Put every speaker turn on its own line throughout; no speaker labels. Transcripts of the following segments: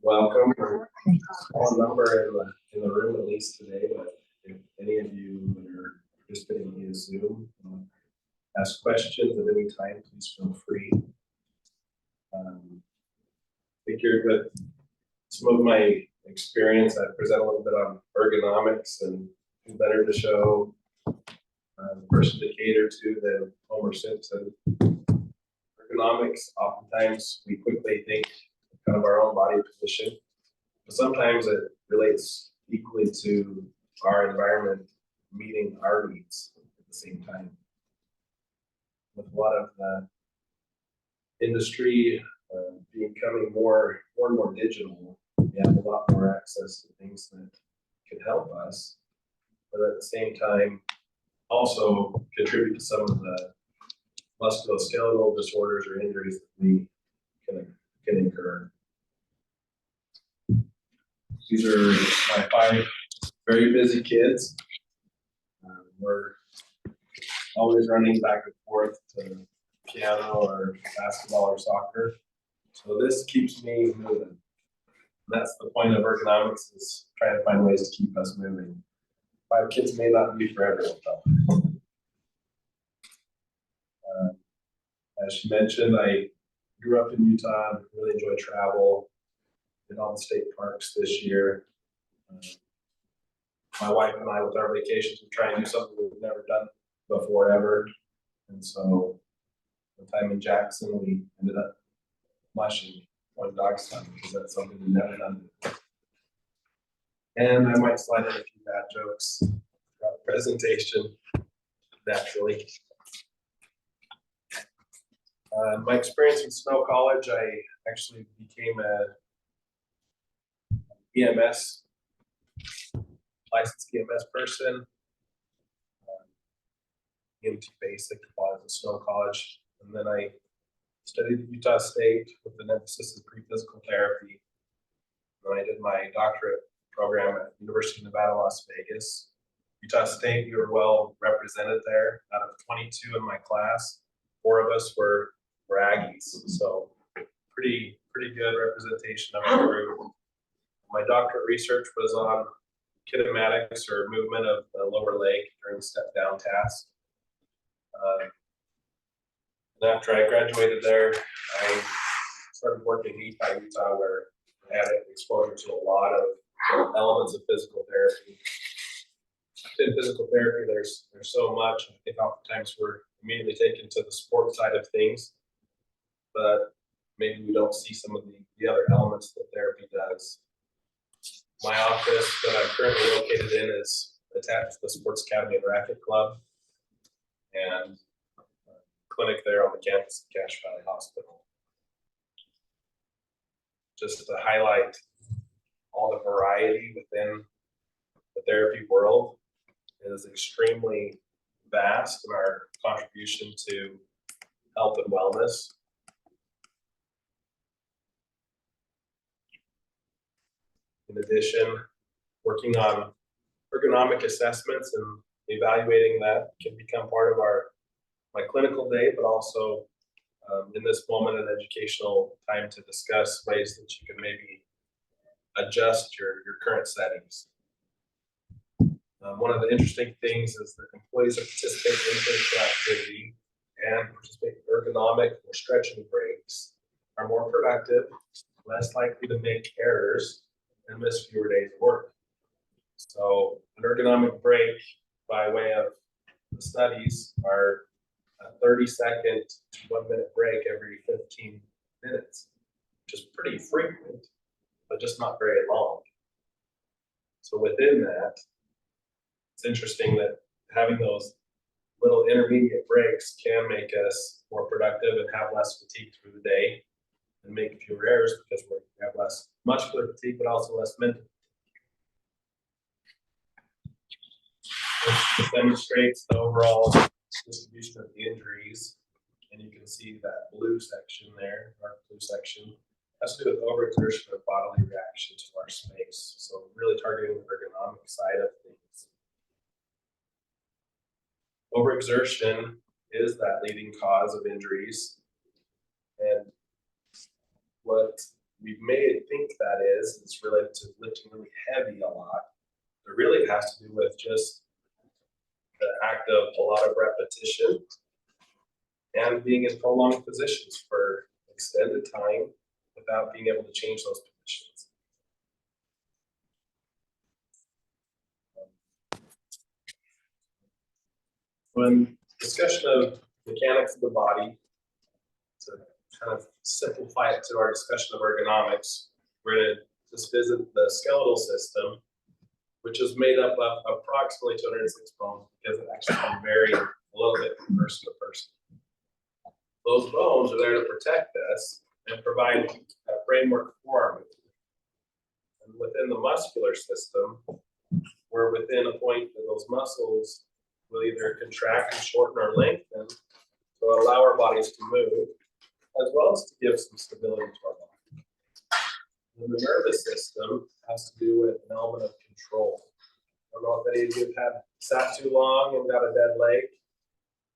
welcome. We're a small number in the room at least today, but if any of you that are participating via Zoom ask questions at any time, please feel free. Figured with some of my experience, I present a little bit on ergonomics, and who better to show the person to cater to than Homer Simpson. Ergonomics, oftentimes we quickly think kind of our own body position, but sometimes it relates equally to our environment meeting our needs at the same time. With a lot of the industry becoming more and more digital, we have a lot more access to things that can help us, but at the same time also contribute to some of the musculoskeletal disorders or injuries that we can incur. These are my 5 very busy kids. We're always running back and forth to piano or basketball or soccer. So this keeps me moving. That's the point of ergonomics, is trying to find ways to keep us moving. 5 kids may not be for everyone though. As she mentioned, I grew up in Utah, really enjoy travel, did all the state parks this year. My wife and I, with our vacations, we try and do something we've never done before ever. And so the time in Jackson, we ended up mushing one dog stuff because that's something we've never done before. And I might slide in a few bad jokes throughout the presentation, naturally. My experience in Snow College, I actually became a EMS, licensed EMS person, EMT basic while I was at Snow College. And then I studied at Utah State with an emphasis in pre-physical therapy. And I did my doctorate program at University of Nevada, Las Vegas. Utah State, we were well represented there. Out of 22 in my class, 4 of us were Aggies, so pretty good representation of our group. My doctorate research was on kinematics, or movement of the lower leg during step down tasks. And after I graduated there, I started working in Utah, where I had exposure to a lot of elements of physical therapy. In physical therapy, there's so much. I think oftentimes we're immediately taken to the sport side of things, but maybe we don't see some of the other elements that therapy does. My office that I'm currently located in is attached to the Sports Academy and Racket Club, and clinic there on the campus of Cache Valley Hospital. Just to highlight all the variety within the therapy world is extremely vast in our contribution to health and wellness. In addition, working on ergonomic assessments and evaluating that can become part of my clinical day, but also in this moment an educational time to discuss ways that you can maybe adjust your current settings. One of the interesting things is that employees that participate in physical activity and participate in ergonomic or stretching breaks are more productive, less likely to make errors, and miss fewer days of work. So an ergonomic break, by way of the studies, are a 30-second to 1-minute break every 15 minutes, which is pretty frequent, but just not very long. So within that, it's interesting that having those little intermediate breaks can make us more productive and have less fatigue through the day, and make fewer errors because we have less muscular fatigue, but also less mental fatigue. This demonstrates the overall distribution of the injuries, and you can see that blue section there, dark blue section, has to do with overexertion of bodily reaction to our space. So really targeting the ergonomic side of things. Overexertion is that leading cause of injuries, and what we may think that it's related to lifting really heavy a lot. It really has to do with just the act of a lot of repetition and being in prolonged positions for extended time without being able to change those positions. When discussion of mechanics of the body, to kind of simplify it to our discussion of ergonomics, we're going to just visit the skeletal system, which is made up of approximately 206 bones, because it actually can vary a little bit from person to person. Those bones are there to protect us and provide a framework for our movement. And within the muscular system, we're within a point that those muscles will either contract and shorten or lengthen to allow our bodies to move, as well as to give some stability to our body. And the nervous system has to do with an element of control. I don't know if any of you have sat too long and got a dead leg,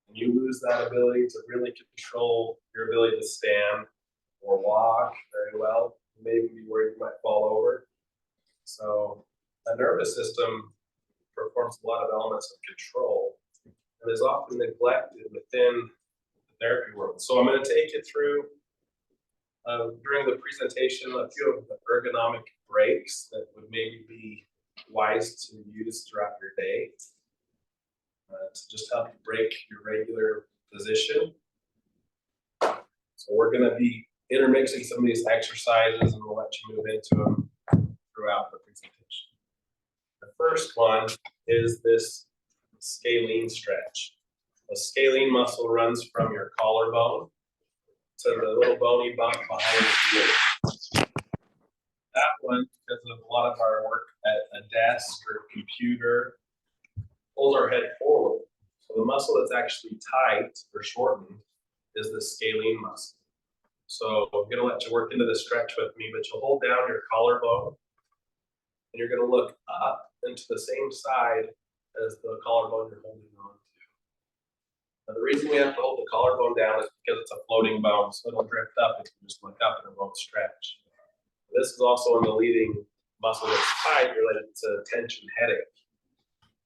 and you lose that ability to really control your ability to stand or walk very well. You may be worried you might fall over. So the nervous system performs a lot of elements of control and is often neglected within the therapy world. So I'm going to take you through, during the presentation, a few of the ergonomic breaks that would maybe be wise to use throughout your day to just help you break your regular position. So we're going to be intermixing some of these exercises, and we'll let you move into them throughout the presentation. The first one is this scalene stretch. The scalene muscle runs from your collarbone to the little bony bump behind the ear. That one, because of a lot of our work at a desk or computer, pulls our head forward. So the muscle that's actually tight or shortened is the scalene muscle. So I'm going to let you work into this stretch with me, but you'll hold down your collarbone, and you're going to look up into the same side as the collarbone you're holding on to. Now, the reason we have to hold the collarbone down is because it's a floating bone, so it'll drift up if you just look up and it won't stretch. This is also in the leading muscle that's tight related to tension headache.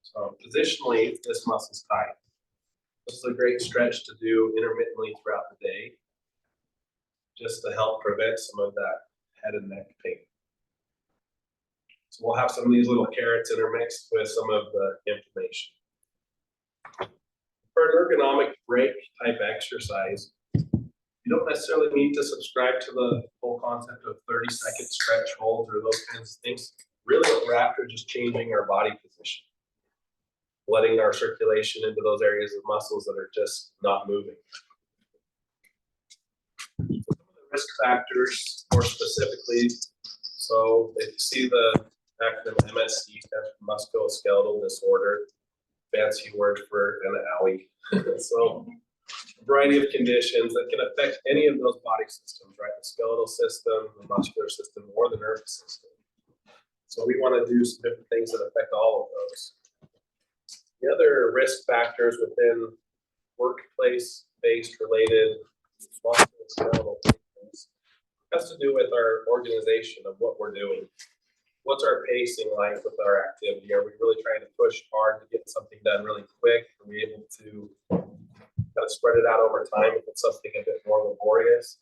So positionally, this muscle's tight. This is a great stretch to do intermittently throughout the day, just to help prevent some of that head and neck pain. So we'll have some of these little carrots intermixed with some of the information. For an ergonomic break type exercise, you don't necessarily need to subscribe to the whole concept of 30-second stretch holds or those kinds of things. Really, what we're after is just changing our body position, letting our circulation into those areas of muscles that are just not moving. Some of the risk factors, more specifically, so if you see the acronym MSD, stands for musculoskeletal disorder, fancy word for an owie. So a variety of conditions that can affect any of those body systems, right? The skeletal system, the muscular system, or the nervous system. So we want to do some different things that affect all of those. The other risk factors within workplace-based related musculoskeletal things has to do with our organization of what we're doing. What's our pacing like with our activity? Are we really trying to push hard to get something done really quick? Are we able to kind of spread it out over time if it's something a bit more laborious?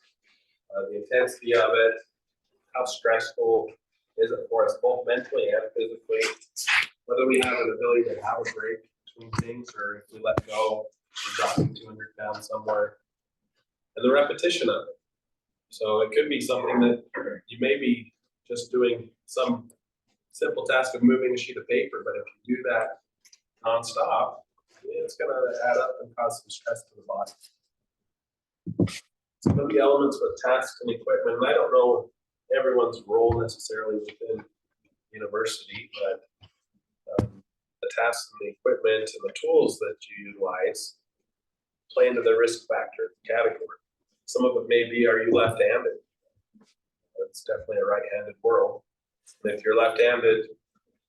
The intensity of it, how stressful is it for us, both mentally and physically? Whether we have an ability to have a break between things, or if we let go, we're dropping 200 pounds somewhere. And the repetition of it. So it could be something that you may be just doing some simple task of moving a sheet of paper, but if you do that nonstop, it's going to add up and cause some stress to the body. Some of the elements with tasks and equipment, and I don't know everyone's role necessarily within university, but the tasks and the equipment and the tools that you utilize play into the risk factor category. Some of it may be, are you left-handed? It's definitely a right-handed world. And if you're left-handed,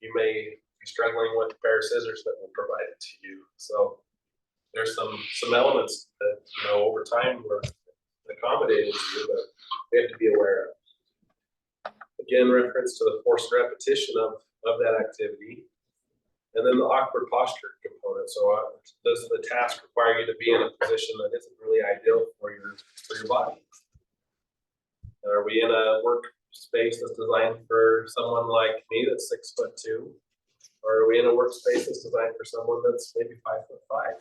you may be struggling with a pair of scissors that were provided to you. So there's some elements that, over time we're accommodated to, but we have to be aware of. Again, reference to the forced repetition of that activity. And then the awkward posture component. So does the task require you to be in a position that isn't really ideal for your body? Are we in a workspace that's designed for someone like me that's 6'2"? Or are we in a workspace that's designed for someone that's maybe 5'5"?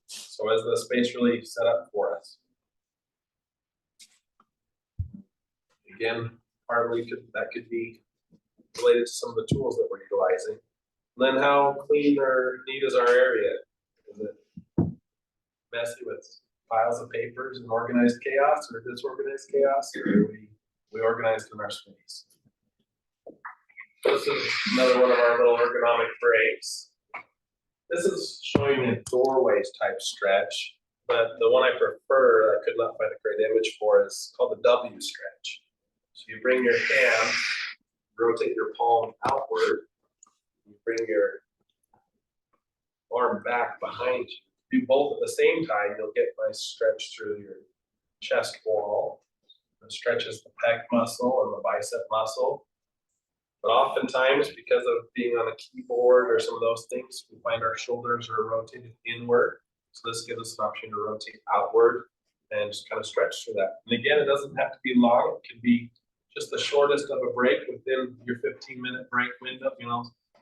So is the space really set up for us? Again, partly that could be related to some of the tools that we're utilizing. And then how clean or neat is our area? Is it messy with piles of papers and organized chaos, or disorganized chaos, or are we organized in our space? This is another one of our little ergonomic breaks. This is showing a doorways type stretch, but the one I prefer, I could not find a great image for, is called the W stretch. So you bring your hand, rotate your palm outward, you bring your arm back behind you. Do both at the same time, you'll get a nice stretch through your chest wall. It stretches the pec muscle and the bicep muscle. But oftentimes, because of being on a keyboard or some of those things, we find our shoulders are rotated inward. So this gives us an option to rotate outward and just kind of stretch through that. And again, it doesn't have to be long. It can be just the shortest of a break within your 15-minute break window,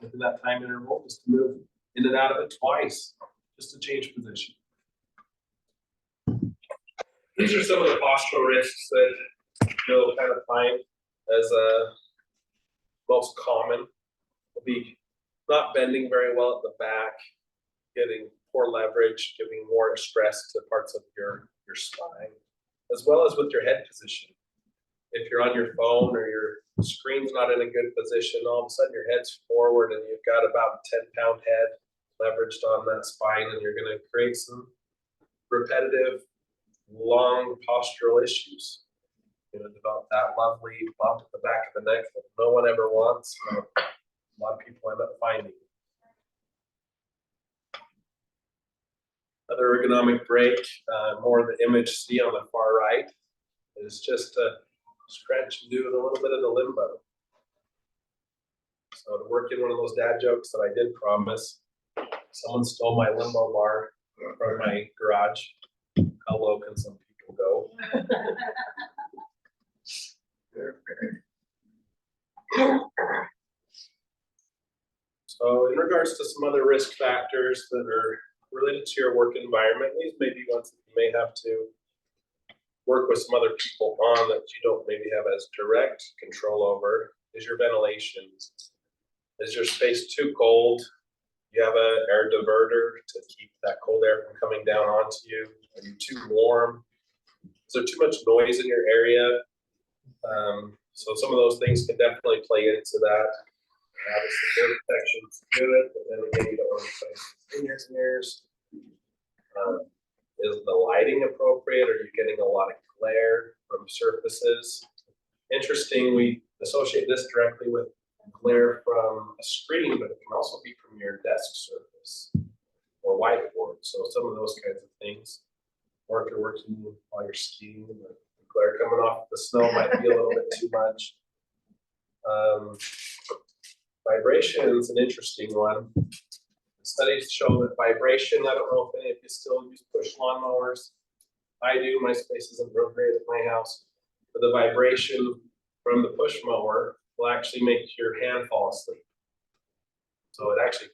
within that time interval, just to move in and out of it twice, just to change position. These are some of the postural risks that you'll kind of find as most common. Will be not bending very well at the back, getting poor leverage, giving more stress to parts of your spine, as well as with your head position. If you're on your phone or your screen's not in a good position, all of a sudden your head's forward and you've got about a 10-pound head leveraged on that spine, and you're going to create some repetitive, long postural issues. Develop that lovely bump at the back of the neck that no one ever wants. A lot of people end up finding. Another ergonomic break, more of the image see on the far right, is just to stretch and do a little bit of the limbo. So to work in one of those dad jokes that I did promise, someone stole my limbo bar from my garage. How low can some people go? So in regards to some other risk factors that are related to your work environment, these may be ones that you may have to work with some other people on that you don't maybe have as direct control over, is your ventilation. Is your space too cold? You have an air diverter to keep that cold air from coming down onto you? Are you too warm? Is there too much noise in your area? So some of those things can definitely play into that. Obviously, air protection is good, but then again, you don't want to play in your ears. Is the lighting appropriate? Are you getting a lot of glare from surfaces? Interesting, we associate this directly with glare from a screen, but it can also be from your desk surface or whiteboard. So some of those kinds of things. Or if you're working while you're skiing, the glare coming off the snow might be a little bit too much. Vibration is an interesting one. Studies show that vibration, I don't know if any of you still use push lawnmowers. I do, my space isn't real great at my house. But the vibration from the push mower will actually make your hand fall asleep. So it actually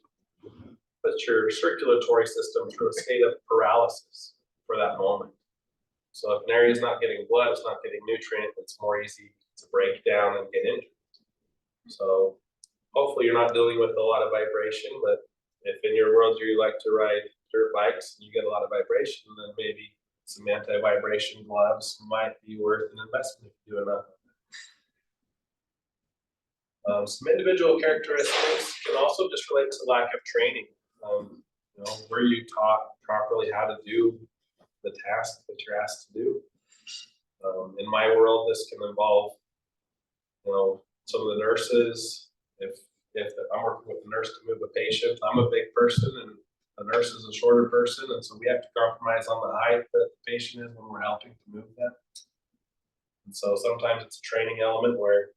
puts your circulatory system through a state of paralysis for that moment. So if an area is not getting blood, it's not getting nutrient, it's more easy to break down and get injured. So hopefully you're not dealing with a lot of vibration, but if in your world you like to ride dirt bikes and you get a lot of vibration, then maybe some anti-vibration gloves might be worth an investment if you do enough. Some individual characteristics can also just relate to lack of training. Were you taught properly how to do the task that you're asked to do? In my world, this can involve, some of the nurses. If I'm working with a nurse to move a patient, I'm a big person and the nurse is a shorter person, and so we have to compromise on the height that the patient is when we're helping to move them. And so sometimes it's a training element where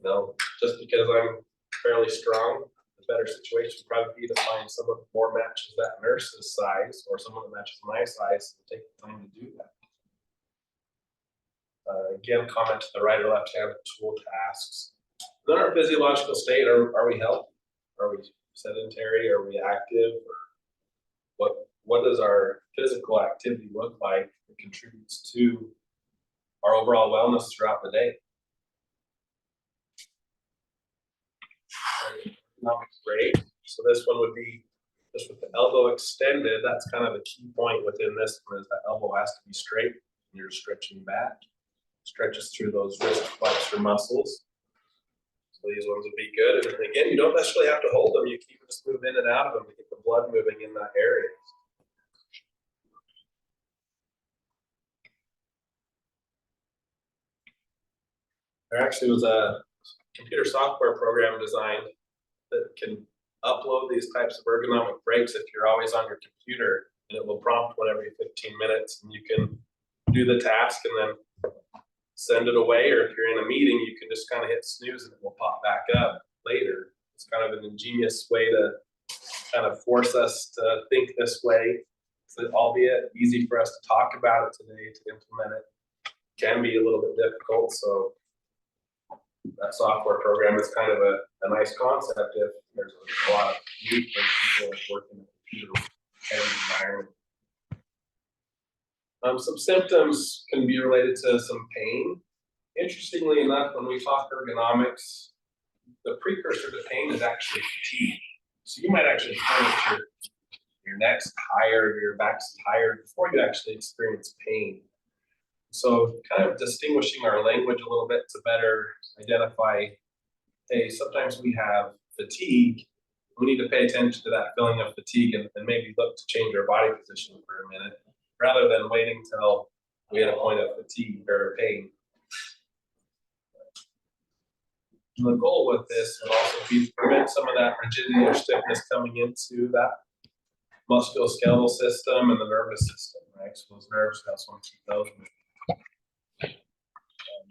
You know, just because I'm fairly strong, the better situation would probably be to find someone that more matches that nurse's size or someone that matches my size and take the time to do that. Again, comment to the right or left hand tool tasks. In our physiological state, are we healthy? Are we sedentary? Are we active? Or what does our physical activity look like that contributes to our overall wellness throughout the day? Ergonomic break. So this one would be just with the elbow extended. That's kind of the key point within this one, is that elbow has to be straight. You're stretching back. Stretches through those wrist flexor muscles. So these ones would be good. And again, you don't necessarily have to hold them. You can just move in and out of them to get the blood moving in that area. There actually was a computer software program designed that can upload these types of ergonomic breaks if you're always on your computer, and it will prompt one every 15 minutes, and you can do the task and then send it away, or if you're in a meeting, you can just kind of hit snooze and it will pop back up later. It's kind of an ingenious way to kind of force us to think this way. So, albeit easy for us to talk about it today, to implement it can be a little bit difficult. So that software program is kind of a nice concept if there's a lot of need for people working in a computer environment. Some symptoms can be related to some pain. Interestingly enough, when we talk ergonomics, the precursor to pain is actually fatigue. So you might actually find that your neck's tired, your back's tired before you actually experience pain. So kind of distinguishing our language a little bit to better identify, hey, sometimes we have fatigue. We need to pay attention to that feeling of fatigue and maybe look to change our body position for a minute, rather than waiting till we hit a point of fatigue or pain. And the goal with this would also be to prevent some of that rigidity or stiffness coming into that musculoskeletal system and the nervous system, right? So those nerves, that's one to keep those moving.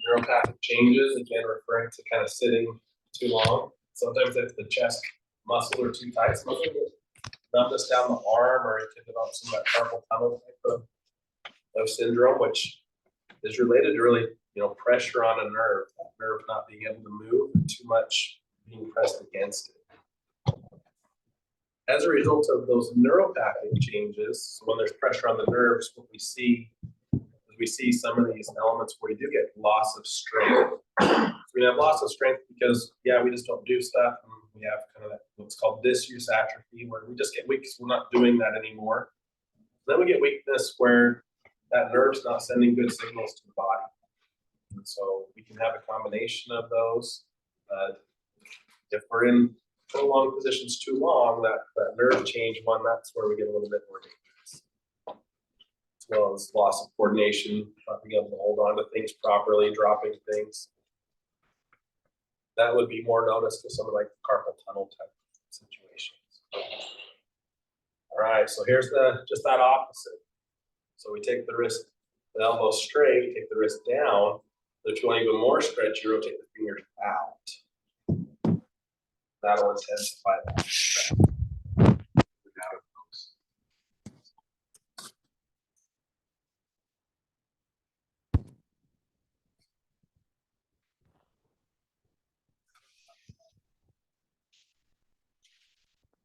Neuropathic changes, again, referring to kind of sitting too long. Sometimes if the chest muscles are too tight, sometimes you get numbness down the arm, or you can develop some of that carpal tunnel type of syndrome, which is related to really, pressure on a nerve, that nerve not being able to move, and too much being pressed against it. As a result of those neuropathic changes, so when there's pressure on the nerves, what we see some of these elements where you do get loss of strength. So we have loss of strength because, we just don't do stuff, and we have kind of that, what's called disuse atrophy, where we just get weak because we're not doing that anymore. Then we get weakness where that nerve's not sending good signals to the body. And so we can have a combination of those. If we're in prolonged positions too long, that nerve change one, that's where we get a little bit more dangerous. As well as loss of coordination, not being able to hold on to things properly, dropping things. That would be more noticed with something like the carpal tunnel type situations. All right, so here's just that opposite. So we take the elbow straight, take the wrist down. But if you want even more stretch, you rotate the fingers out. That'll intensify that stretch.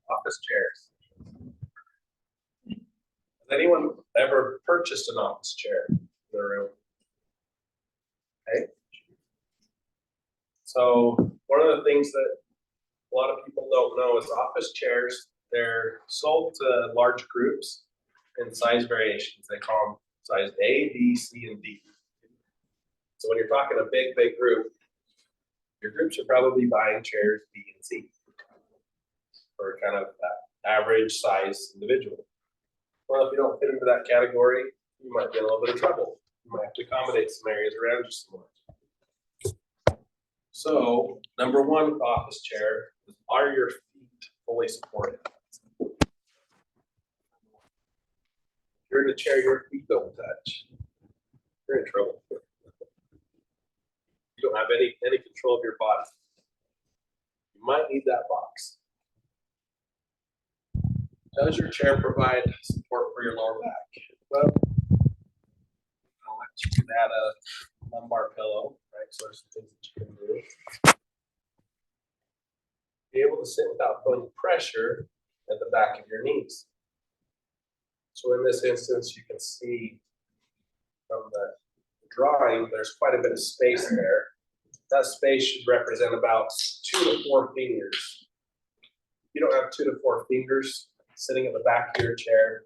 Office chairs. Has anyone ever purchased an office chair in their room? Okay. So one of the things that a lot of people don't know is office chairs, they're sold to large groups in size variations. They call them size A, B, C, and D. So when you're talking a big group, your group should probably be buying chairs B and C for kind of that average size individual. Well, if you don't fit into that category, you might get a little bit of trouble. You might have to accommodate some areas around you some more. So, number one with the office chair is, are your feet fully supported? If you're in a chair, your feet don't touch, you're in trouble. You you don't have any control of your body. You might need that box. Does your chair provide support for your lower back? Well, I'll let you add a lumbar pillow, right? So there's some things that you can do. Be able to sit without putting pressure at the back of your knees. So in this instance, you can see from the drawing, there's quite a bit of space there. That space should represent about 2 to 4 fingers. You don't have 2 to 4 fingers sitting at the back of your chair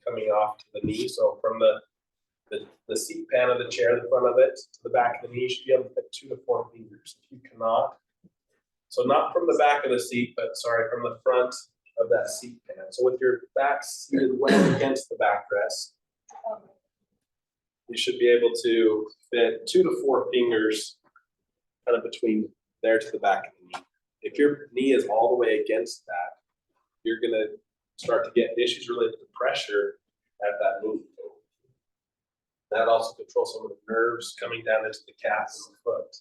coming off to the knee. So from the seat pan of the chair, the front of it, to the back of the knee, you should be able to fit 2 to 4 fingers. If you cannot, so not from the back of the seat, but sorry, from the front of that seat pan. So with your back seated well against the backrest, you should be able to fit 2 to 4 fingers kind of between there to the back of the knee. If your knee is all the way against that, you're going to start to get issues related to pressure at that knee. That also controls some of the nerves coming down into the calf and the foot.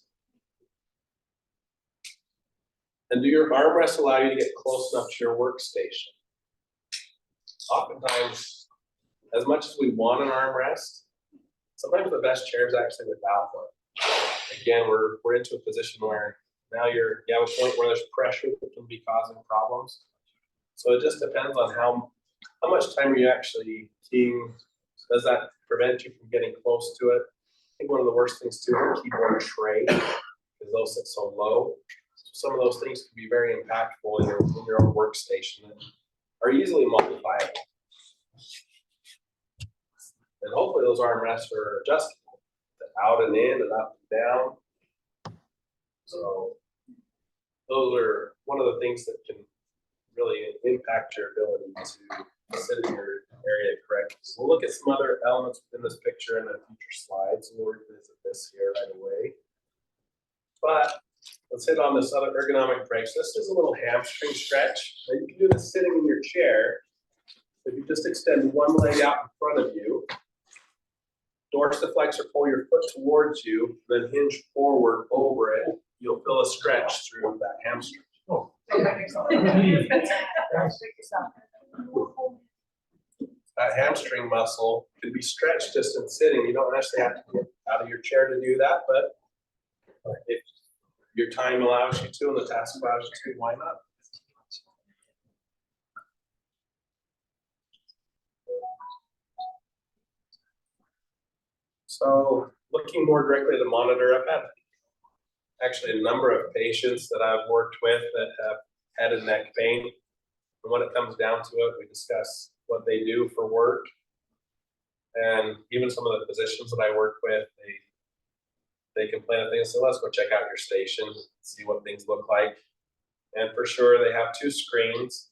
And do your armrests allow you to get close enough to your workstation? Oftentimes, as much as we want an armrest, sometimes the best chair is actually without one. Again, we're into a position where now you have a point where there's pressure that can be causing problems. So it just depends on how much time are you actually keying. Does that prevent you from getting close to it? I think one of the worst things too is a keyboard tray, because those sit so low. Some of those things can be very impactful in your own workstation and are easily modifiable. And hopefully those armrests are adjustable, out and in and up and down. So those are one of the things that can really impact your ability to sit in your area correctly. So we'll look at some other elements within this picture in the future slides. We'll revisit this here right away. But let's hit on this other ergonomic break. So this is a little hamstring stretch. Now you can do this sitting in your chair. If you just extend one leg out in front of you, dorsiflex or pull your foot towards you, then hinge forward over it, you'll feel a stretch through that hamstring. Oh. That hamstring muscle can be stretched just in sitting. You don't necessarily have to get out of your chair to do that, but if your time allows you to and the task allows you to, why not? So looking more directly at the monitor, I've had actually a number of patients that I've worked with that have head and neck pain. And when it comes down to it, we discuss what they do for work. And even some of the physicians that I work with, they complain and things, so let's go check out your station, see what things look like. And for sure, they have 2 screens,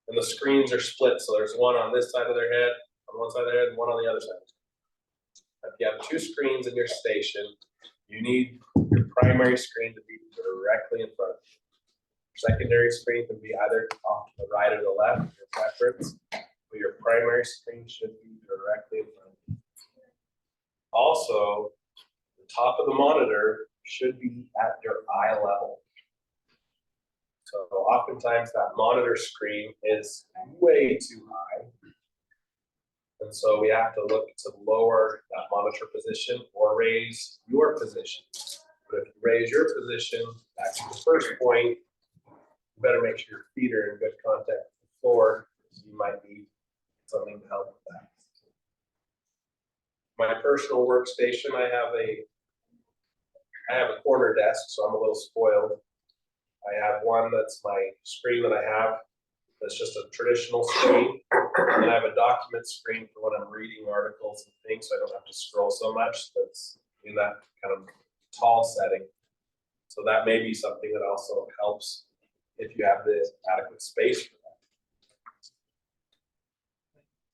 and the screens are split. So there's one on this side of their head, on one side of their head, and one on the other side. If you have 2 screens in your station, you need your primary screen to be directly in front of you. Your secondary screen can be either off to the right or the left, your preference, but your primary screen should be directly in front of you. Also, the top of the monitor should be at your eye level. So oftentimes that monitor screen is way too high. And so we have to look to lower that monitor position or raise your position. But if you raise your position back to the first point, you better make sure your feet are in good contact with the floor. You might need something to help with that. My personal workstation, I have a corner desk, so I'm a little spoiled. I have one that's my screen that I have. That's just a traditional screen. And I have a document screen for when I'm reading articles and things, so I don't have to scroll so much. That's in that kind of tall setting. So that may be something that also helps if you have the adequate space for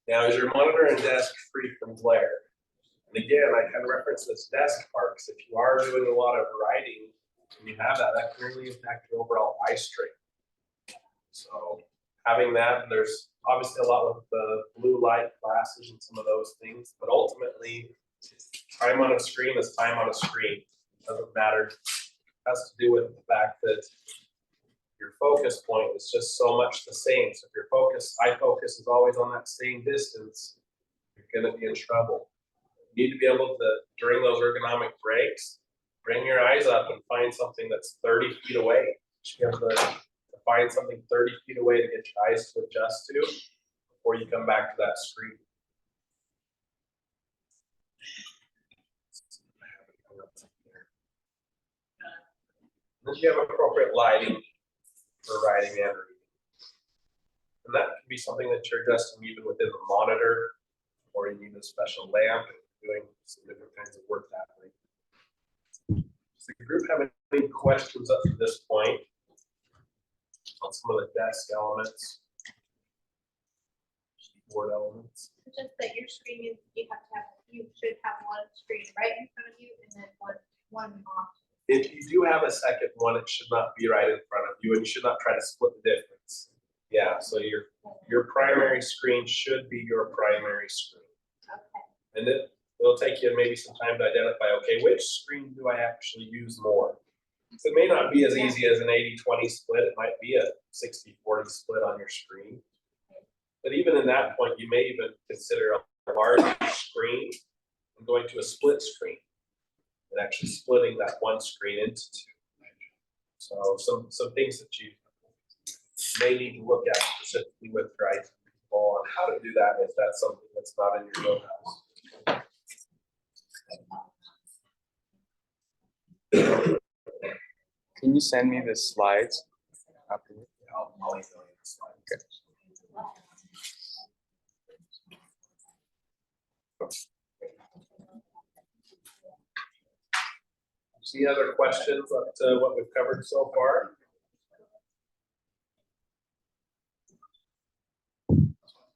that. Now, is your monitor and desk free from glare? And again, I kind of reference this desk part, because if you are doing a lot of writing and you have that, that can really impact your overall eye strain. So having that, and there's obviously a lot with the blue light glasses and some of those things, but ultimately, time on a screen is time on a screen. doesn't matter. It has to do with the fact that your focus point is just so much the same. So if your eye focus is always on that same distance, you're going to be in trouble. You need to be able to, during those ergonomic breaks, bring your eyes up and find something that's 30 feet away. You should be able to find something 30 feet away to get your eyes to adjust to before you come back to that screen. Then you have appropriate lighting for writing and reading. And that can be something that you're adjusting even within the monitor, or you need a special lamp and doing some different kinds of work that way. Does the group have any questions up to this point on some of the desk elements, keyboard elements?
Just that your screen is, you should have one screen right in front of you and then one off.
If you do have a second one, it should not be right in front of you, and you should not try to split the difference. Yeah, so your primary screen should be your primary screen. Okay. And it'll take you maybe some time to identify, okay, which screen do I actually use more? So it may not be as easy as an 80-20 split. It might be a 60-40 split on your screen. But even in that point, you may even consider a larger screen and going to a split screen and actually splitting that one screen into two. So some things that you may need to look at specifically with your IT people on how to do that if that's something that's not in your wheelhouse.
Can you send me the slides?
I'll email you the slides.
Okay.
Any other questions up to what we've covered so far?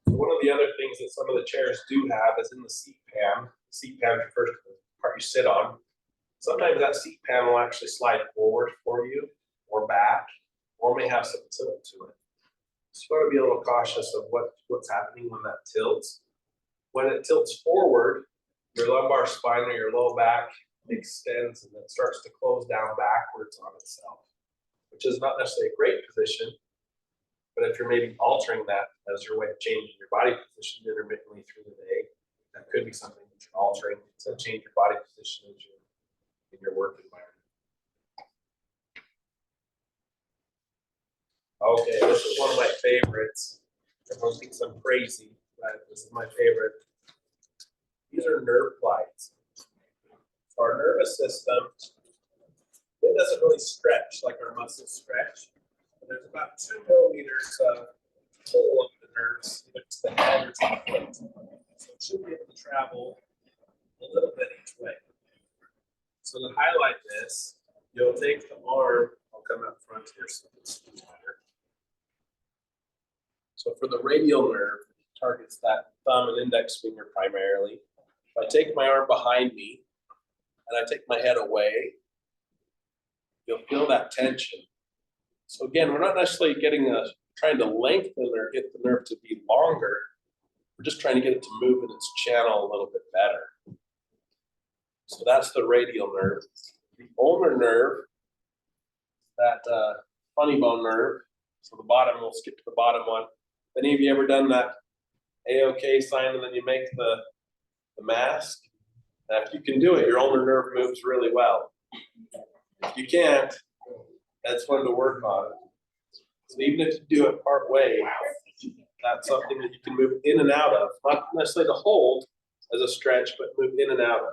One of the other things that some of the chairs do have is in the seat pan. The seat pan refers to the part you sit on. Sometimes that seat pan will actually slide forward for you, or back, or may have some tilt to it. So you want to be a little cautious of what's happening when that tilts. When it tilts forward, your lumbar spine or your low back extends and then starts to close down backwards on itself, which is not necessarily a great position. But if you're maybe altering that as your way of changing your body position intermittently through the day, that could be something that you're altering to change your body position as you're in your work environment. Okay, this is one of my favorites. Everyone thinks I'm crazy, but this is my favorite. These are nerve glides. So our nervous system, it doesn't really stretch like our muscles stretch. There's about 2 millimeters of pull of the nerves, either to the head or to the foot. So it should be able to travel a little bit each way. So to highlight this, you'll take the arm, I'll come up front here so you can see better. So for the radial nerve, it targets that thumb and index finger primarily. If I take my arm behind me and I take my head away, you'll feel that tension. So again, we're not necessarily trying to lengthen or get the nerve to be longer. We're just trying to get it to move in its channel a little bit better. So that's the radial nerve. The ulnar nerve, that funny bone nerve. So the bottom, we'll skip to the bottom one. Any of you ever done that A-OK sign and then you make the mask? Now, if you can do it, your ulnar nerve moves really well. If you can't, that's one to work on. So even if you do it part way, that's something that you can move in and out of. Not necessarily to hold as a stretch, but move in and out of.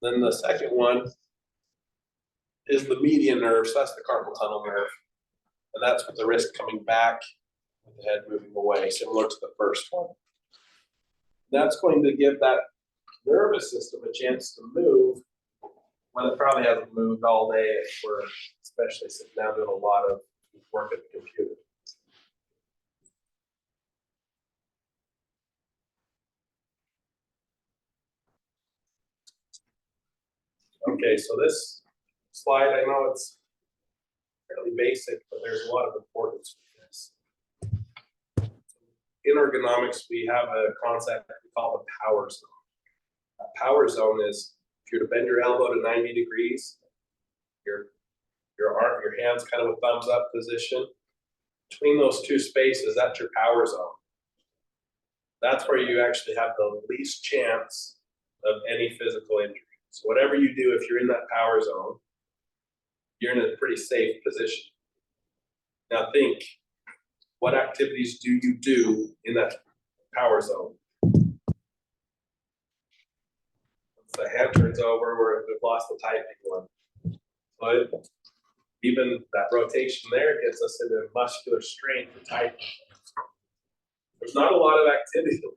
Then the second one is the median nerve. So that's the carpal tunnel nerve. And that's with the wrist coming back, with the head moving away, similar to the first one. That's going to give that nervous system a chance to move when it probably hasn't moved all day, if we're especially sitting down doing a lot of work at the computer. Okay, so this slide, I know it's fairly basic, but there's a lot of importance to this. In ergonomics, we have a concept we call the power zone. A power zone is, if If you're to bend your elbow to 90 degrees, your hands kind of a thumbs up position. Between those two spaces, that's your power zone. That's where you actually have the least chance of any physical injury. So whatever you do, if you're in that power zone, you're in a pretty safe position. Now think, what activities do you do in that power zone? The hand turns over, we've lost the typing one. But even that rotation there gets us into muscular strain for typing. There's not a lot of activity that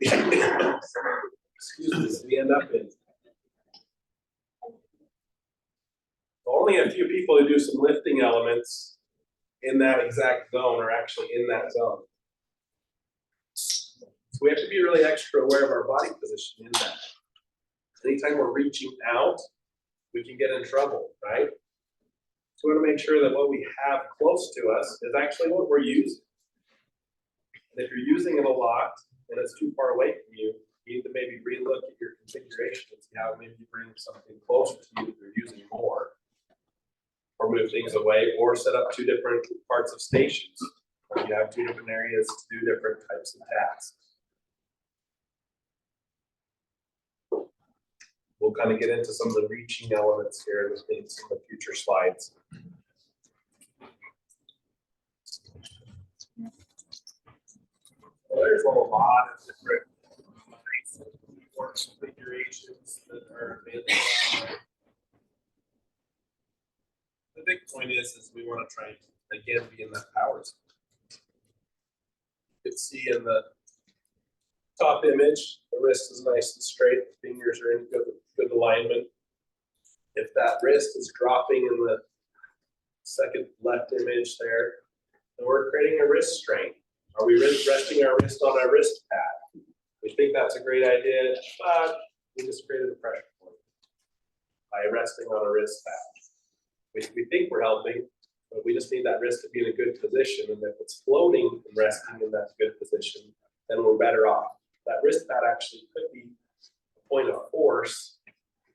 we end up in. Only a few people who do some lifting elements in that exact zone are actually in that zone. So we have to be really extra aware of our body position in that. Anytime we're reaching out, we can get in trouble, right? So we want to make sure that what we have close to us is actually what we're using. And if you're using it a lot and it's too far away from you, you need to maybe relook at your configuration and see how maybe you bring something closer to you that you're using more, or move things away, or set up two different parts of stations where you have two different areas to do different types of tasks. We'll kind of get into some of the reaching elements here in some of the future slides. Well, there's a lot of different work configurations that are available. The big point is we want to try and again be in that power zone. You can see in the top image, the wrist is nice and straight, the fingers are in good alignment. If that wrist is dropping in the second left image there, then we're creating a wrist strain. Are we resting our wrist on our wrist pad? We think that's a great idea, but we just created a pressure point by resting on a wrist pad. We think we're helping, but we just need that wrist to be in a good position. And if it's floating and resting in that good position, then we're better off. That wrist pad actually could be a point of force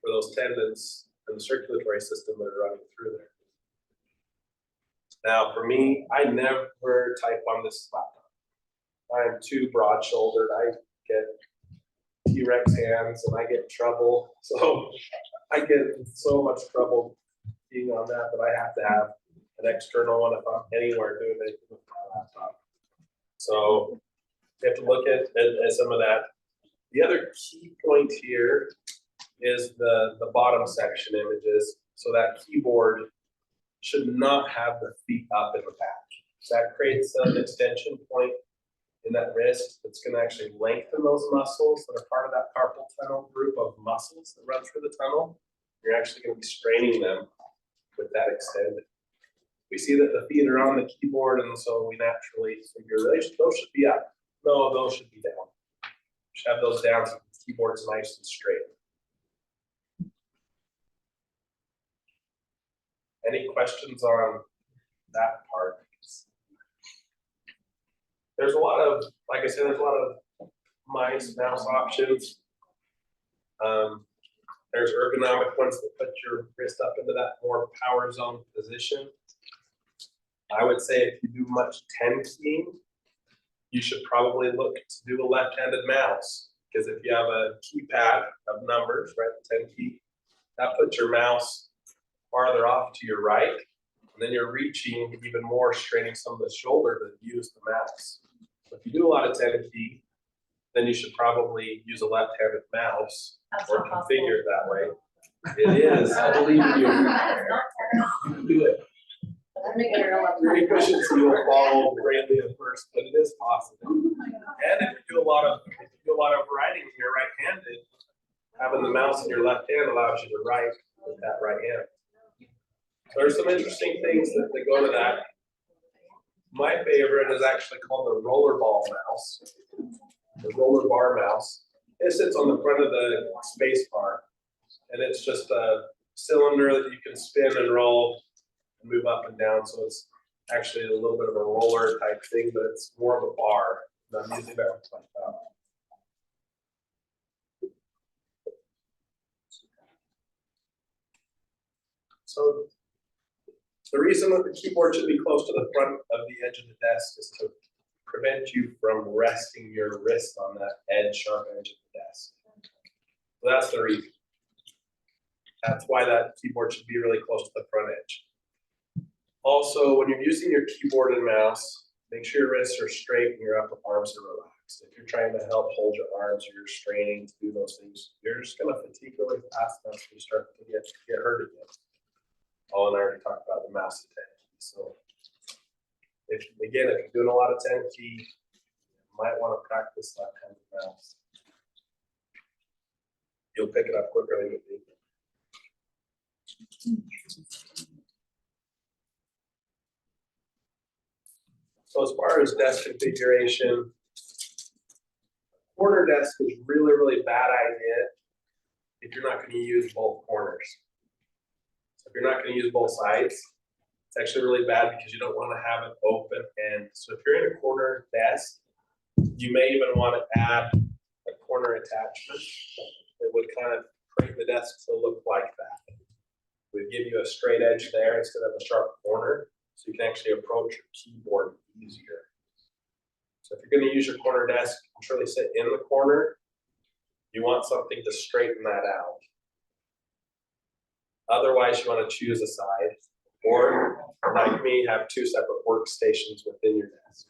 for those tendons and the circulatory system that are running through there. Now, for me, I never type on this laptop. I am too broad-shouldered. I get T-Rex hands and I get in trouble. So I get in so much trouble being on that I have to have an external one if I'm anywhere doing it with my laptop. So you have to look at some of that. The other key point here is the bottom section images. So that keyboard should not have the feet up in the back. So that creates an extension point in that wrist that's going to actually lengthen those muscles that are part of that carpal tunnel group of muscles that run through the tunnel. You're actually going to be straining them with that extended. We see that the feet are on the keyboard, and so we naturally figure those should be up. No, those should be down. Should have those down so the keyboard's nice and straight. Any questions on that part? There's a lot of, like I said, there's a lot of mice, mouse options. There's ergonomic ones that put your wrist up into that more power zone position. I would say if you do much 10 keying, you should probably look to do a left-handed mouse, because if you have a keypad of numbers, right, 10 key, that puts your mouse farther off to your right, and then you're reaching even more, straining some of the shoulder to use the mouse. So if you do a lot of 10 key, then you should probably use a left-handed mouse or configure it that way. It is, I believe in you. You can do it. Your efficiency will fall greatly at first, but it is possible. And if you do a lot of writing and you're right-handed, having the mouse in your left hand allows you to write with that right hand. So there's some interesting things that go to that. My favorite is actually called the rollerball mouse, the roller bar mouse. It sits on the front of the space bar, and it's just a cylinder that you can spin and roll and move up and down. So it's actually a little bit of a roller type thing, but it's more of a bar. And I'm using that like that. So the reason that the keyboard should be close to the front of the edge of the desk is to prevent you from resting your wrist on that sharp edge of the desk. So that's the reason. That's why that keyboard should be really close to the front edge. Also, when you're using your keyboard and mouse, make sure your wrists are straight and your upper arms are relaxed. If you're trying to help hold your arms or you're straining to do those things, you're just going to fatigue really fast enough to start to get hurt again. Paul and I already talked about the mouse at 10 key. So, if you're doing a lot of 10 key, you might want to practice that kind of mouse. You'll pick it up quicker than you think. So as far as desk configuration, corner desk is really, really bad idea if you're not going to use both corners. So if you're not going to use both sides, it's actually really bad because you don't want to have it open. And so if you're in a corner desk, you may even want to add a corner attachment that would kind of bring the desk to look like that. We'd give you a straight edge there instead of a sharp corner, so you can actually approach your keyboard easier. So if you're going to use your corner desk, surely sit in the corner. You want something to straighten that out. Otherwise, you want to choose a side, or like me, have two separate workstations within your desk.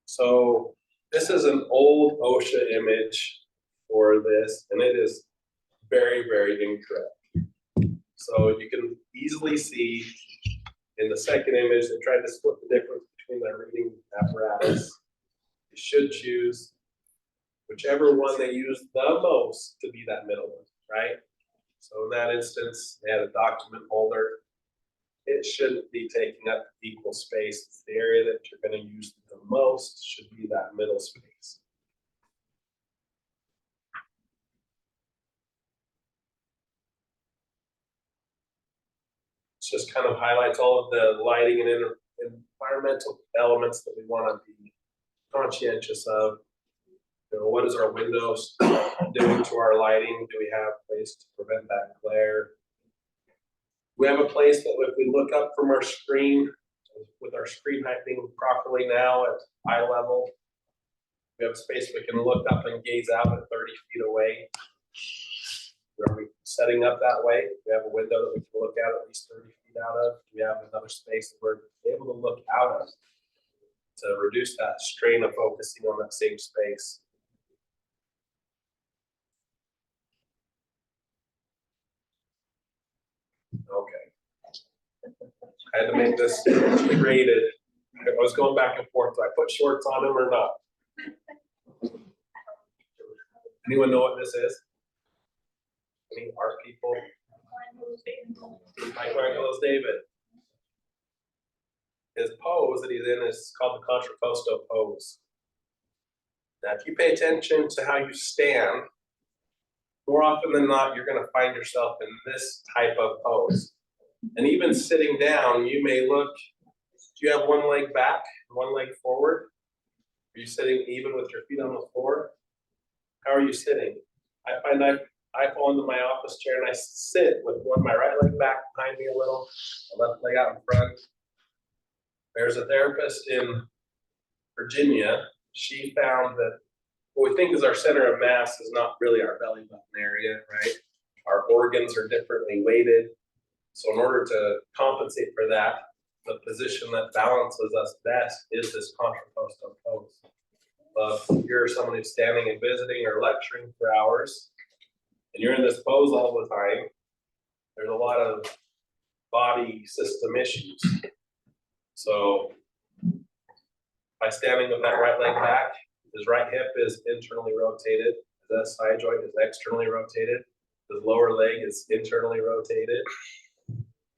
So this is an old OSHA image for this, and it is very, very incorrect. So you can easily see in the second image, they tried to split the difference between their reading apparatus. You should choose whichever one they use the most to be that middle one, right? So in that instance, they had a document holder. It shouldn't be taking up equal space. It's the area that you're going to use the most should be that middle space. It just kind of highlights all of the lighting and environmental elements that we want to be conscientious of. You know, what is our windows doing to our lighting? Do we have a place to prevent that glare? We have a place that if we look up from our screen, with our screen height being properly now at eye level, we have a space we can look up and gaze out at 30 feet away. Are we setting up that way? We have a window that we can look at least 30 feet out of. We have another space that we're able to look out of to reduce that strain of focusing on that same space. Okay. I had to make this graded. I was going back and forth. Do I put shorts on him or not? Anyone know what this is? Any art people? Michelangelo's David. His pose that he's in is called the contrapposto pose. Now, if you pay attention to how you stand, more often than not, you're going to find yourself in this type of pose. And even sitting down, you may look, do you have one leg back, one leg forward? Are you sitting even with your feet on the floor? How are you sitting? I find I fall into my office chair and I sit with my right leg back behind me a little, my left leg out in front. There's a therapist in Virginia. She found that what we think is our center of mass is not really our belly button area, right? Our organs are differently weighted. So in order to compensate for that, the position that balances us best is this contrapposto pose. If you're someone who's standing and visiting or lecturing for hours, and you're in this pose all the time, there's a lot of body system issues. So by standing with that right leg back, his right hip is internally rotated, his SI joint is externally rotated, his lower leg is internally rotated,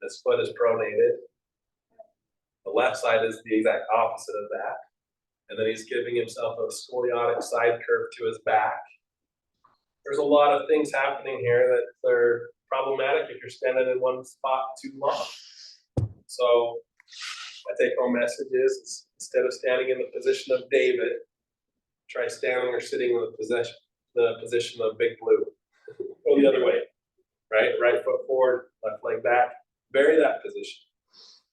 his foot is pronated. The left side is the exact opposite of that. And then he's giving himself a scoliotic side curve to his back. There's a lot of things happening here that are problematic if you're standing in one spot too long. So my take-home message is instead of standing in the position of David, try standing or sitting in the position of Big Blue. Go the other way. right? Right foot forward, left leg back, vary that position.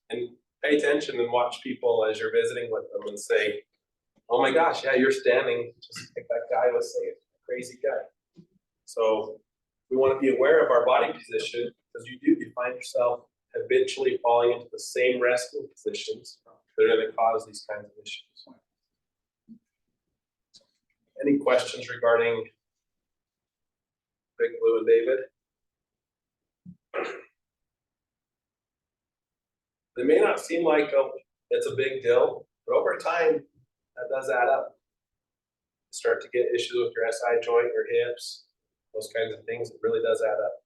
And pay attention and watch people as you're visiting with them and say, oh my gosh, yeah, you're standing just like that guy was saying, crazy guy. So we want to be aware of our body position because you find yourself habitually falling into the same resting positions that are going to cause these kinds of issues. Any questions regarding Big Blue and David? They may not seem like it's a big deal, but over time, that does add up. You start to get issues with your SI joint, your hips, those kinds of things. It really does add up.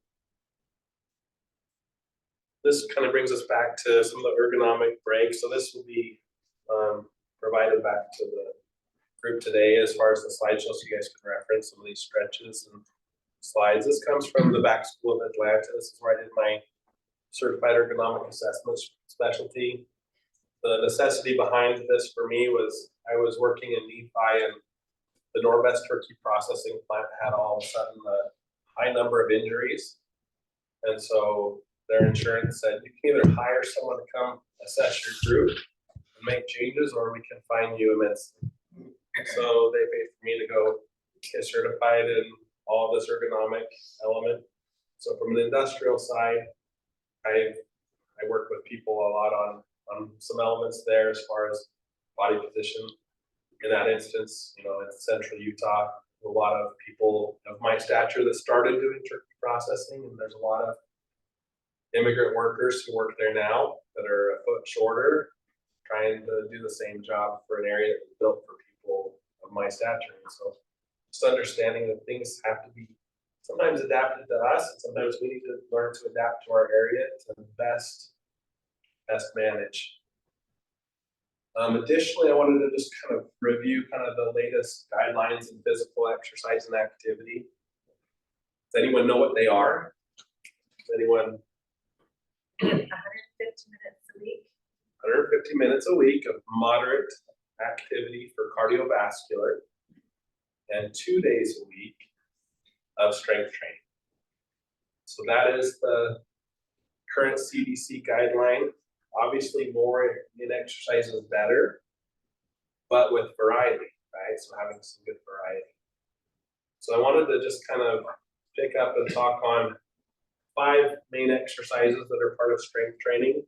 This kind of brings us back to some of the ergonomic breaks. So this will be provided back to the group today as far as the slideshow, so you guys can reference some of these stretches and slides. This comes from the back school of Atlanta. This is where I did my certified ergonomic assessment specialty. The necessity behind this for me was I was working in Nephi, and the Norbest turkey processing plant had all of a sudden a high number of injuries. And so their insurance said, you can either hire someone to come assess your group and make changes, or we can find you immensely. So they paid for me to go get certified in all this ergonomic element. So from an industrial side, I work with people a lot on some elements there as far as body position. In that instance, in central Utah, a lot of people of my stature that started doing turkey processing, and there's a lot of immigrant workers who work there now that are a foot shorter, trying to do the same job for an area that was built for people of my stature. And so just understanding that things have to be sometimes adapted to us, and sometimes we need to learn to adapt to our area to best manage. Additionally, I wanted to just kind of review kind of the latest guidelines in physical exercise and activity. Does anyone know what they are? Does anyone?
150 minutes a week.
150 minutes a week of moderate activity for cardiovascular, and 2 days a week of strength training. So that is the current CDC guideline. Obviously, more in exercise is better, but with variety, right? So having some good variety. So I wanted to just kind of pick up and talk on 5 main exercises that are part of strength training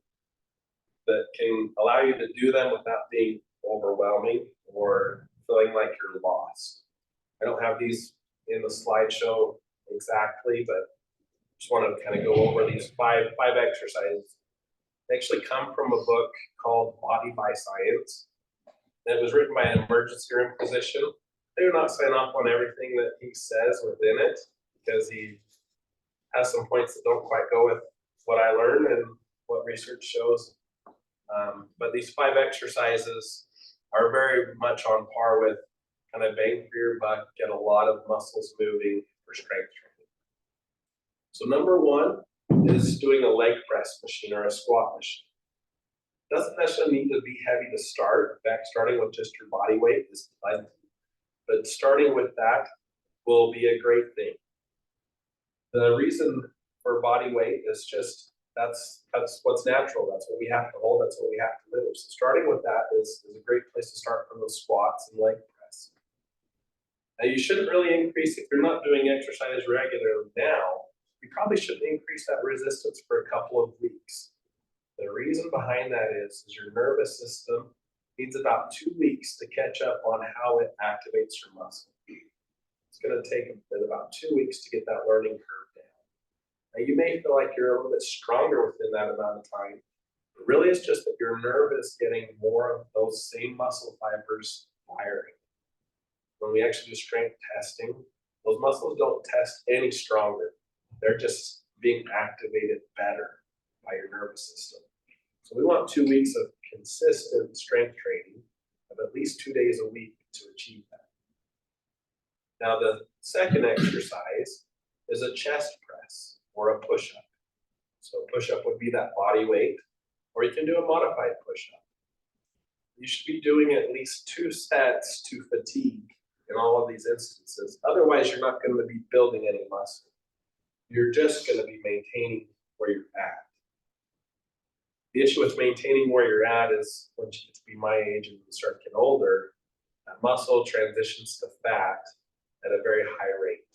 that can allow you to do them without being overwhelming or feeling like you're lost. I don't have these in the slideshow exactly, but just wanted to kind of go over these five exercises. They actually come from a book called Body by Science. It was written by an emergency room physician. I do not sign off on everything that he says within it because he has some points that don't quite go with what I learned and what research shows. But these 5 exercises are very much on par with kind of bang for your buck, get a lot of muscles moving for strength training. So number 1 is doing a leg press machine or a squat machine. It doesn't necessarily need to be heavy to start. In fact, starting with just your body weight is plenty. But starting with that will be a great thing. The reason for body weight is just that's what's natural. That's what we have to hold. That's what we have to move. So starting with that is a great place to start from the squats and leg press. Now you shouldn't really increase if you're not doing exercise regularly now. You probably shouldn't increase that resistance for a couple of weeks. The reason behind that is your nervous system needs about 2 weeks to catch up on how it activates your muscle. It's going to take about 2 weeks to get that learning curve down. Now you may feel like you're a little bit stronger within that amount of time, but really it's just that your nerve is getting more of those same muscle fibers firing. When we actually do strength testing, those muscles don't test any stronger. They're just being activated better by your nervous system. So we want 2 weeks of consistent strength training of at least 2 days a week to achieve that. Now the second exercise is a chest press or a push-up. So a push-up would be that body weight, or you can do a modified push-up. You should be doing at least 2 sets to fatigue in all of these instances. Otherwise, you're not going to be building any muscle. you're just gonna be maintaining where you're at. The issue with maintaining where you're at is once you get to be my age and you start to get older, that muscle transitions to fat at a very high rate.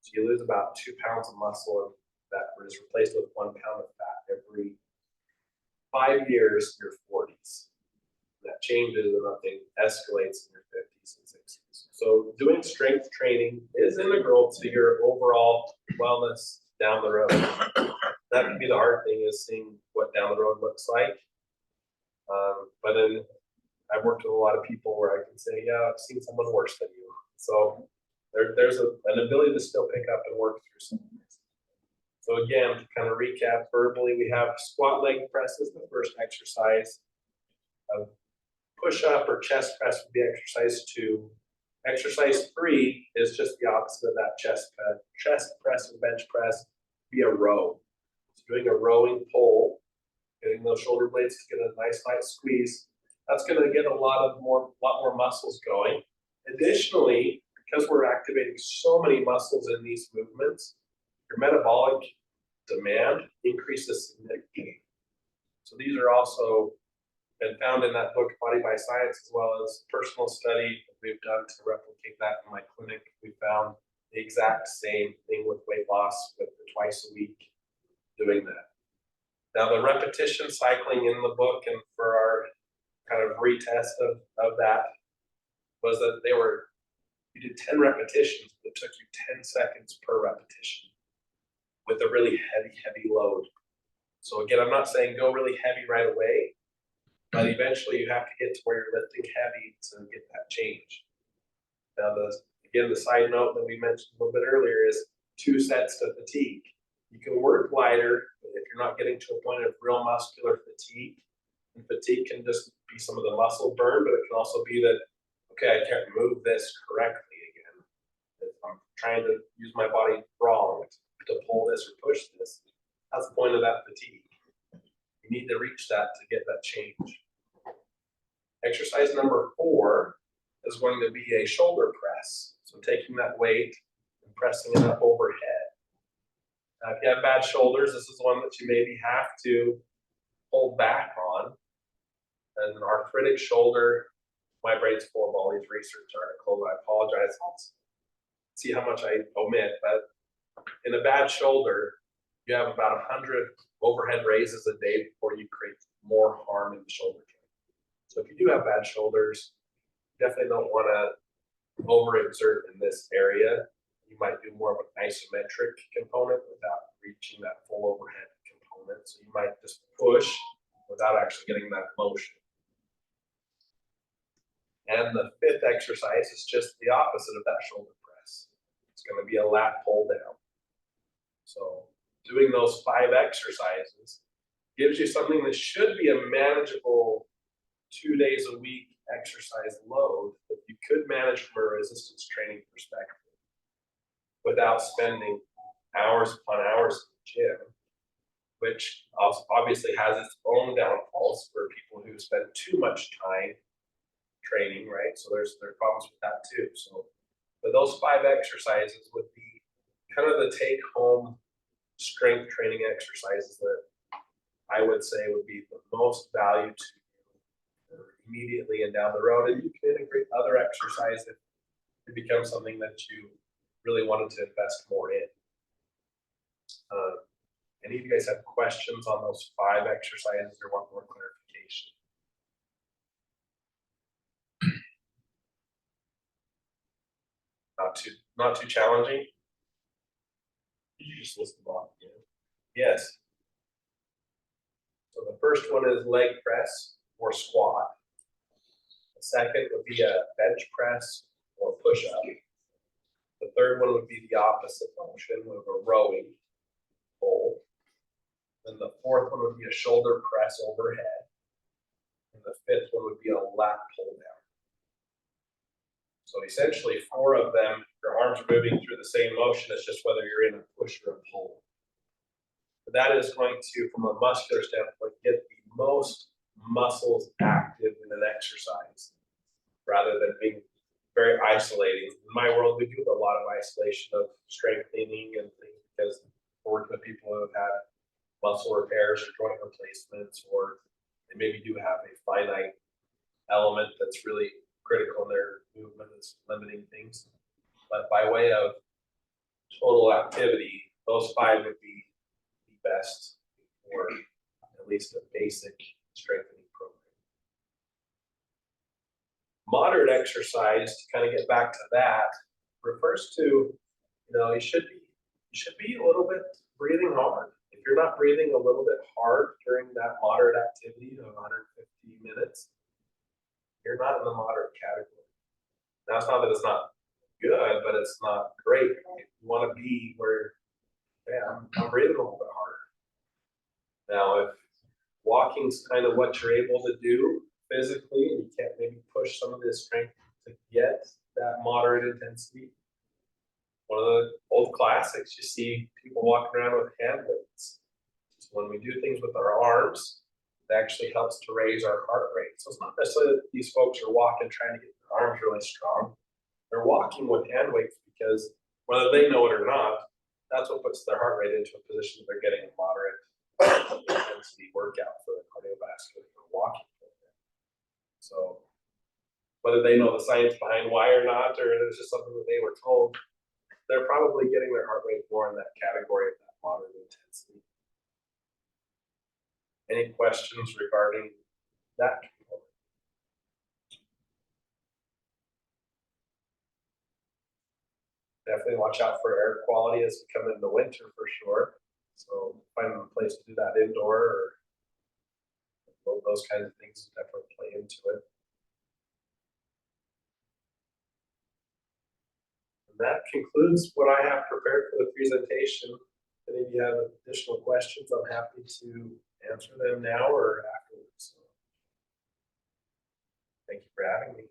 So you lose about 2 pounds of muscle that is replaced with 1 pound of fat every 5 years in your 40s. That changes and nothing escalates in your 50s and 60s. So doing strength training is integral to your overall wellness down the road. That can be the hard thing, is seeing what down the road looks like. But then I've worked with a lot of people where I can say, yeah, I've seen someone worse than you. So there's an ability to still pick up and work through some things. So again, to kind of recap verbally, we have squat leg press is the first exercise. Push up or chest press would be exercise 2. Exercise 3 is just the opposite of that chest press and bench press, be a row. So doing a rowing pull, getting those shoulder blades to get a nice light squeeze, that's going to get a lot more muscles going. Additionally, because we're activating so many muscles in these movements, your metabolic demand increases significantly. So these are also been found in that book, Body by Science, as well as personal study that we've done to replicate that in my clinic. We found the exact same thing with weight loss, with the twice a week doing that. Now the repetition cycling in the book, and for our kind of retest of that, was that you did 10 repetitions, but it took you 10 seconds per repetition with a really heavy load. So again, I'm not saying go really heavy right away, but eventually you have to get to where you're lifting heavy to get that change. Now, the side note that we mentioned a little bit earlier is 2 sets to fatigue. You can work lighter if you're not getting to a point of real muscular fatigue. And fatigue can just be some of the muscle burn, but it can also be that, okay, I can't move this correctly again. If I'm trying to use my body wrong to pull this or push this, that's the point of that fatigue. You need to reach that to get that change. Exercise number 4 is going to be a shoulder press. So taking that weight and pressing it up overhead. Now, if you have bad shoulders, this is one that you maybe have to hold back on. And an arthritic shoulder, my brain's full of all these research articles. I apologize. Let's see how much I omit, but in a bad shoulder, you have about 100 overhead raises a day before you create more harm in the shoulder joint. So if you do have bad shoulders, you definitely don't want to overexert in this area. You might do more of an isometric component without reaching that full overhead component. So you might just push without actually getting that motion. And the 5th exercise is just the opposite of that shoulder press. It's going to be a lat pull down. So doing those 5 exercises gives you something that should be a manageable 2 days a week exercise load that you could manage from a resistance training perspective without spending hours upon hours in the gym, which also obviously has its own downfalls for people who spend too much time training, right? So there are problems with that too. So, but those 5 exercises would be kind of the take-home strength training exercises that I would say would be the most value to you immediately and down the road. And you can integrate other exercises if it becomes something that you really wanted to invest more in. Any of you guys have questions on those 5 exercises or want more clarification? Not too challenging. Did you just list them off again? Yes. So the first one is leg press or squat. The second would be a bench press or push up. The third one would be the opposite function of a rowing pull. Then the fourth one would be a shoulder press overhead. And the 5th one would be a lat pull down. So essentially 4 of them, your arms are moving through the same motion. It's just whether you're in a push or a pull. But that is going to, from a muscular standpoint, get the most muscles active in an exercise rather than being very isolating. In my world, we do a lot of isolation of strengthening and things because we're working with people who have had muscle repairs or joint replacements, or they maybe do have a finite element that's really critical in their movement that's limiting things. But by way of total activity, those 5 would be the best for at least a basic strengthening program. Moderate exercise, to kind of get back to that, refers to, you should be a little bit breathing hard. If you're not breathing a little bit hard during that moderate activity of 150 minutes, you're not in the moderate category. Now, it's not that it's not good, but it's not great. You want to be where, yeah, I'm breathing a little bit harder. Now, if walking's kind of what you're able to do physically, and you can't maybe push some of this strength to get that moderate intensity. One of the old classics, you see people walking around with hand weights. So when we do things with our arms, it actually helps to raise our heart rate. So it's not necessarily that these folks are walking trying to get their arms really strong. They're walking with hand weights because whether they know it or not, that's what puts their heart rate into a position that they're getting a moderate intensity workout for the cardiovascular walking program. So whether they know the science behind why or not, or it's just something that they were told, they're probably getting their heart rate more in that category of that moderate intensity. Any questions regarding that component? Definitely watch out for air quality as we come into winter for sure. So finding a place to do that indoor or those kinds of things definitely play into it. And that concludes what I have prepared for the presentation. If any of you have additional questions, I'm happy to answer them now or afterwards. So, thank you for having me.